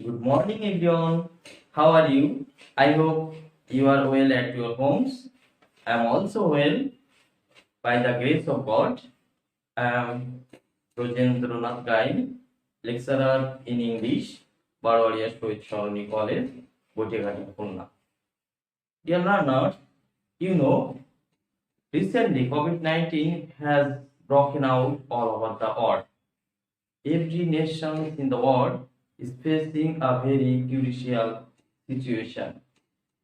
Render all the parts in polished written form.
Good morning, everyone. How are you? I hope you are well at your homes. I am also well by the grace of God. I am Rojendranath Gai, lecturer in English, Barwaria Shohid Sharoni College, Botegati, Khulna. Dear learners, you know, recently COVID-19 has broken out all over the world. Every nation in the world is facing a very crucial situation.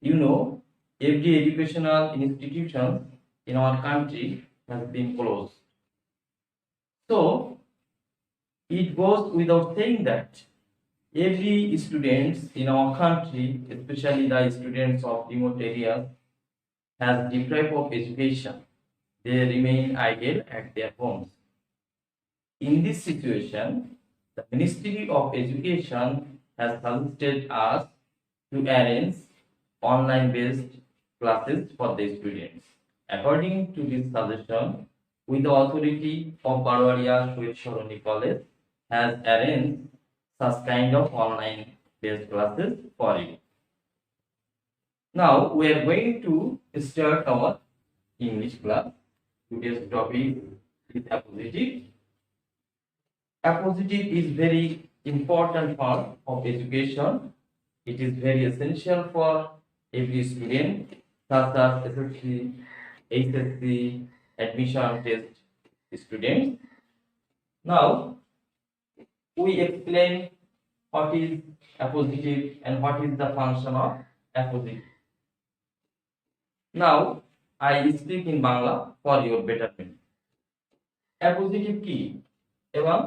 You know, every educational institution in our country has been closed. So, it goes without saying that every students in our country, especially the students of remote areas, has deprived of education. They remain idle at their homes. In this situation, the Ministry of Education has suggested us to arrange online-based classes for the students. According to this suggestion, with the authority of Barwaria Shohid Sharoni College has arranged such kind of online-based classes for you. Now we are going to start our English class. Today's topic is appositive. Appositive is very important part of education. It is very essential for every student, such as SSC, HSC, admission test students. Now, we explain what is appositive and what is the function of appositive. Now, I speak in Bangla for your betterment. Appositive কি এবং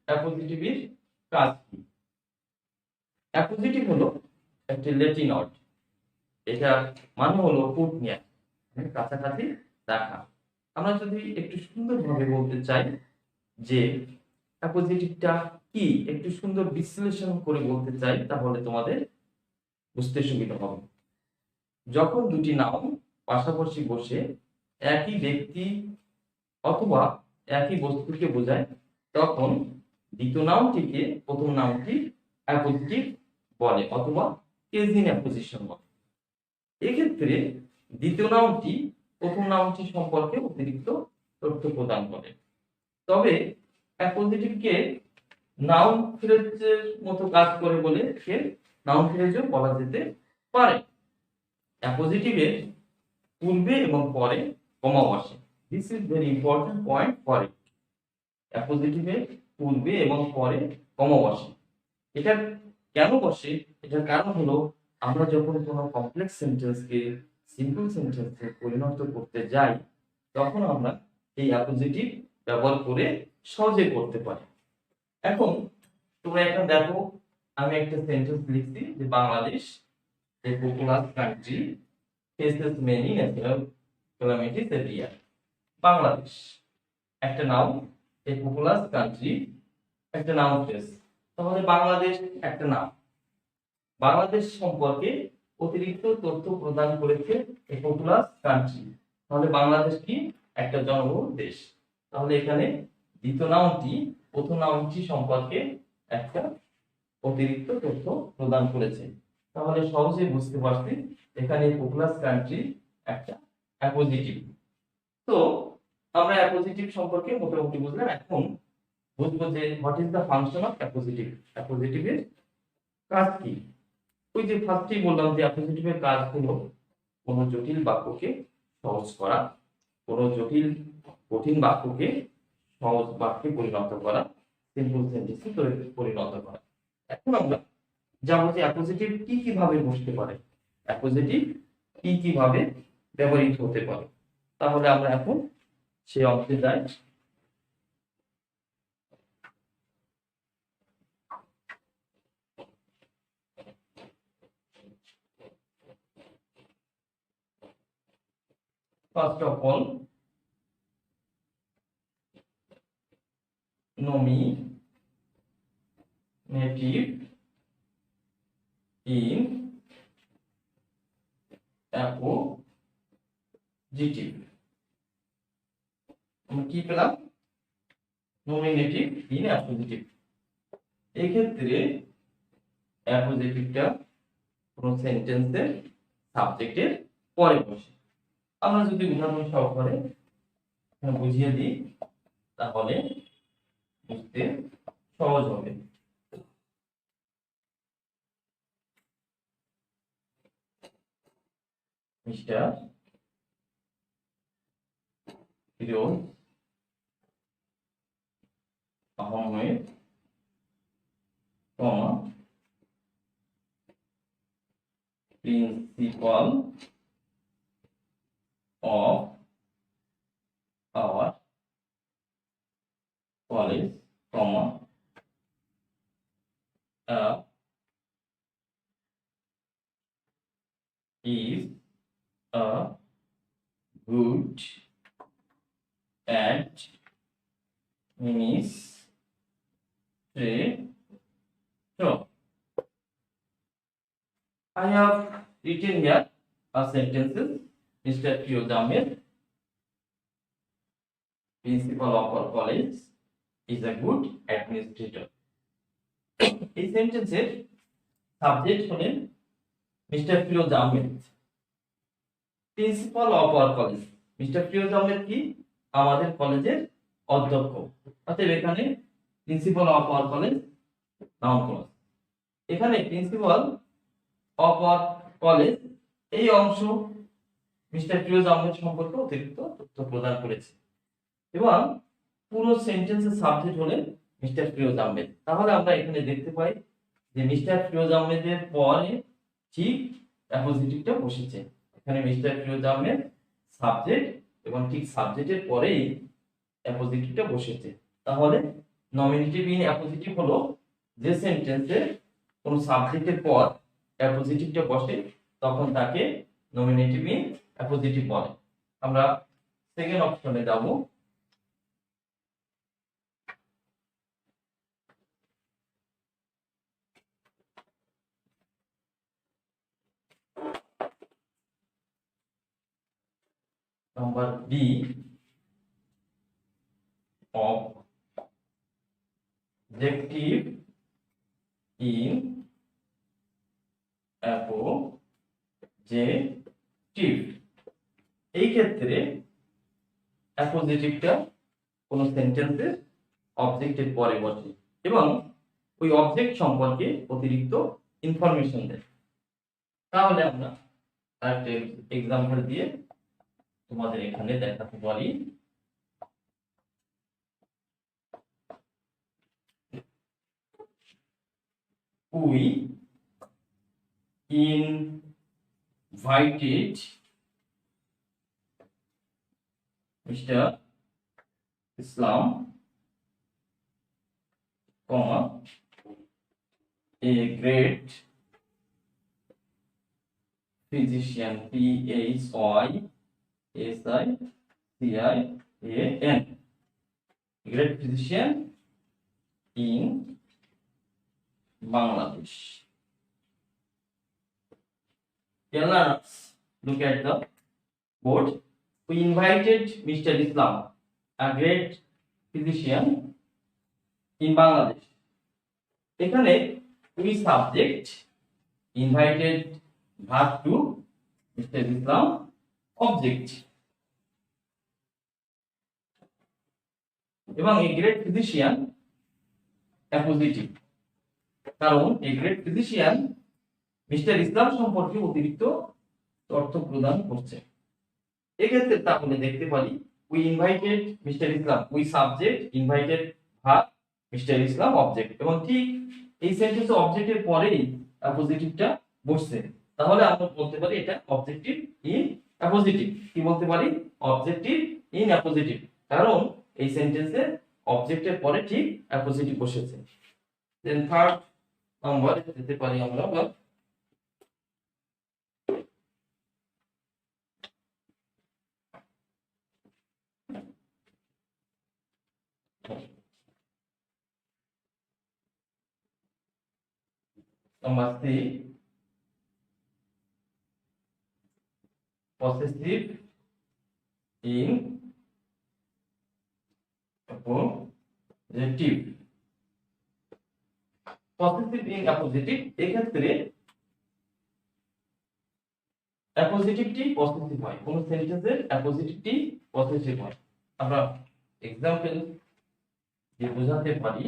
অ্যাপোজিটিভের কাজ কি? Appositive হলো একটি Latin word. এটা মানে হলো put near, মানে কাছাকাছি রাখা। আমরা যদি একটু সুন্দরভাবে বলতে চাই যে অ্যাপোজিটিভটা কি, একটু সুন্দর বিশ্লেষণ করে বলতে চাই, তাহলে তোমাদের বুঝতে সুবিধা হবে। যখন দুটি নাম পাশাপাশি বসে একই ব্যক্তি অথবা একই বস্তুকে বোঝায়, তখন দ্বিতীয় নামটিকে প্রথম নামটি অ্যাপোজিটিভ বলে অথবা কেজিন অ্যাপোজিশন বলে। এক্ষেত্রে দ্বিতীয় নামটি প্রথম নামটি সম্পর্কে অতিরিক্ত তথ্য প্রদান করে। তবে অ্যাপোজিটিভকে নাউন ফ্রেজের মতো কাজ করে বলে একে নাউন ফ্রেজও বলা যেতে পারে। অ্যাপোজিটিভের পূর্বে এবং পরে কমা বসে। This is very important point for it. অ্যাপোজিটিভের পূর্বে এবং পরে কমা বসে। এটা কেন বসে? এটার কারণ হলো আমরা যখন কোনো কমপ্লেক্স সেন্টেন্সকে সিম্পল সেন্টেন্সে পরিণত করতে যাই, তখন আমরা এই অ্যাপোজিটিভ ব্যবহার করে সহজে করতে পারি। এখন তোমরা এখন দেখো, আমি একটা সেন্টেন্স লিখছি যে Bangladesh a populous country faces many natural calamities every year. Bangladesh একটা নাউন, a populous country একটা নাউন ফ্রেজ। তাহলে বাংলাদেশ একটা নাম। বাংলাদেশ সম্পর্কে অতিরিক্ত তথ্য প্রদান করেছে a populous country। তাহলে বাংলাদেশ কি? একটা জনবহুল দেশ। তাহলে এখানে দ্বিতীয় নাউনটি প্রথম নাউনটি সম্পর্কে একটা অতিরিক্ত তথ্য প্রদান করেছে। তাহলে সহজেই বুঝতে পারছি এখানে পপুলাস কান্ট্রি একটা অ্যাপোজিটিভ। তো আমরা অ্যাপোজিটিভ সম্পর্কে মোটামুটি বুঝলাম। এখন বুঝবো যে what is the function of appositive. অ্যাপোজিটিভের কাজ কি? ওই যে ফার্স্টেই বললাম যে অ্যাপোজিটিভের কাজ হলো কোনো জটিল বাক্যকে সহজ করা, কোনো জটিল কঠিন বাক্যকে সহজ বাক্যে পরিণত করা, সিম্পল সেন্টেন্সে পরিণত করা। এখন আমরা যাবো যে অ্যাপোজিটিভ কি কিভাবে বসতে পারে, অ্যাপোজিটিভ কি কিভাবে ব্যবহৃত হতে পারে। তাহলে আমরা এখন সেই অংশে যাই। First of all, nominative in appositive। আমরা কি পেলাম? nominative in appositive। এই ক্ষেত্রে অ্যাপোজিটিভটা কোনো সেন্টেন্সের সাবজেক্টের পরে বসে। আমরা যদি উদাহরণ সহকারে বুঝিয়ে দিই তাহলে বুঝতে সহজ হবে। Mister Firoz Ahmed principal of our college, is a good administrator. I have written here a sentences. Mr. Firoz Ahmed, principal of our college, is a good administrator. এই সেন্টেন্সের সাবজেক্ট হলেন mister Firoz Ahmed, principal of our college. Mister Firoz Ahmed কি আমাদের কলেজের অধ্যক্ষ, অতএব এখানে principal of our college noun clause. এখানে প্রিন্সিপাল অফ আওয়ার কলেজ এই অংশ মিস্টার ফিরোজ আহমেদ সম্পর্কে অতিরিক্ত তথ্য প্রদান করেছে এবং পুরো সেন্টেন্সের সাবজেক্ট হলেন মিস্টার ফিরোজ আহমেদ। তাহলে আমরা এখানে দেখতে পাই যে মিস্টার ফিরোজ আহমেদের পরে ঠিক অ্যাপোজিটিভটা বসেছে। এখানে মিস্টার ফিরোজ আহমেদ সাবজেক্ট এবং ঠিক সাবজেক্টের পরেই অ্যাপোজিটিভটা বসেছে। তাহলে নমিনেটিভ ইন অ্যাপোজিটিভ হলো যে সেন্টেন্সে কোন সাবজেক্টের পর অ্যাপোজিটিভটা বসে তখন তাকে নমিনেটিভ ইন অ্যাপোজিটিভ বলে। আমরা সেকেন্ড অপশনে যাব। Number B, objective in appositive. এই ক্ষেত্রে অ্যাপোজিটিভটা কোন সেন্টেন্সের অবজেক্টের পরে বসে এবং ওই অবজেক্ট সম্পর্কে অতিরিক্ত ইনফরমেশন দেয়। তাহলে আমরা একটা এক্সাম্পল দিয়ে তোমাদের এখানে দেখাতে পারি। We invited Mr. Islam, a great physician, PHYSICIAN, great physician in Bangladesh. Dear learners, look at the board. We invited Mr. Islam, a great physician in Bangladesh. এখানে we subject, invited verb to, Mr. Islam object, এবং a great physician appositive, কারণ a great physician mister ইসলাম সম্পর্কে অতিরিক্ত তথ্য প্রদান করছে। এক্ষেত্রে তাহলে দেখতে পারি we invited Mr. Islam, we subject, invited verb, Mr. Islam object, এবং ঠিক এই সেন্টেন্সে অবজেক্টের পরেই অ্যাপোজিটিভটা বসছে। তাহলে আমরা বলতে পারি এটা অবজেক্টিভ ইন অ্যাপোজিটিভ। কি বলতে পারি? অবজেক্টিভ ইন অ্যাপোজিটিভ, কারণ এই সেন্টেন্সে অবজেক্টের পরে ঠিক অ্যাপোজিটিভ বসেছে। দেন থার্ড নাম্বার যেতে পারি আমরা, বা number 3, possessive in appositive. Possessive in appositive, এক্ষেত্রে অ্যাপোজিটিভটি পসেসিভ হয়, কোন সেন্টেন্সের অ্যাপোজিটিভটি পসেসিভ হয়। আমরা এক্সাম্পল দিয়ে বোঝাতে পারি।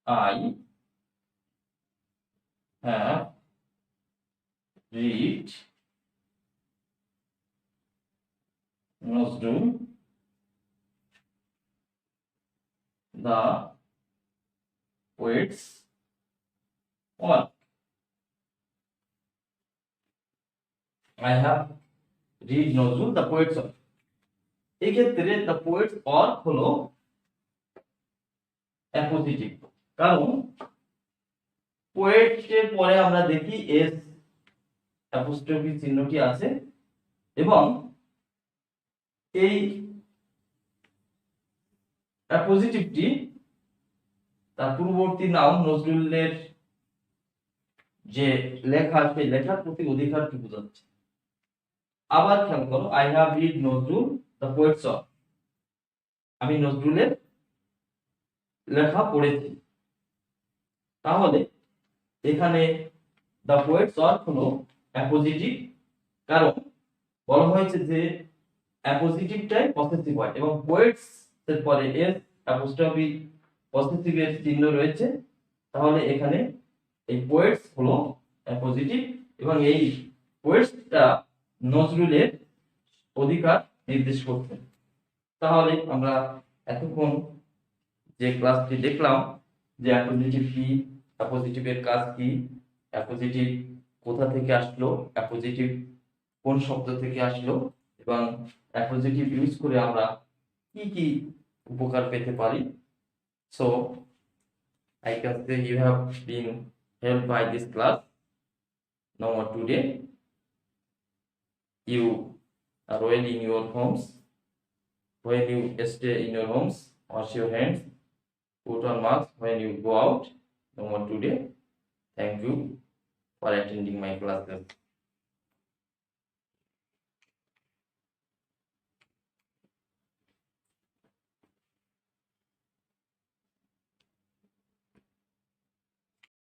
I have read Nazrul the poet's work. I have read Nazrul the poet's work. এই ক্ষেত্রে the poet's work হলো অ্যাপোজিটিভ, কারণ পোয়েট এর পরে আমরা দেখি এস অ্যাপোস্ট্রফি চিহ্নটি আছে এবং এই অ্যাপোজিটিভটি তার পূর্ববর্তী নাম নজরুলের যে লেখা, সেই লেখার প্রতি অধিকারকে বোঝাচ্ছে। আবার খেয়াল করো, I have read Nazrul the poet's work, আমি নজরুলের লেখা পড়েছি। তাহলে এখানে দ্য পোয়েটস ওয়ার্ক হলো অ্যাপোজিটিভ, কারণ বলা হয়েছে যে অ্যাপোজিটিভটাই পসেসিভ হয় এবং পোয়েটস এর পরে এস অ্যাপোস্ট্রফি পসেসিভ এর চিহ্ন রয়েছে। তাহলে এখানে এই পোয়েটস হলো অ্যাপোজিটিভ এবং এই পোয়েটসটা নজরুলের অধিকার নির্দেশ করছে। তাহলে আমরা এতক্ষণ যে ক্লাসটি দেখলাম যে অ্যাপোজিটিভ কি, অ্যাপোজিটিভের কাজ কি, অ্যাপোজিটিভ কোথা থেকে আসলো, অ্যাপোজিটিভ কোন শব্দ থেকে আসলো এবং অ্যাপোজিটিভ ইউজ করে আমরা কি কি উপকার পেতে পারি। So I can say you have been helped by this class. Now today you are well in your homes. When you stay in your homes, wash your hands, put on mask when you go out. No more today. Thank you for attending my classes.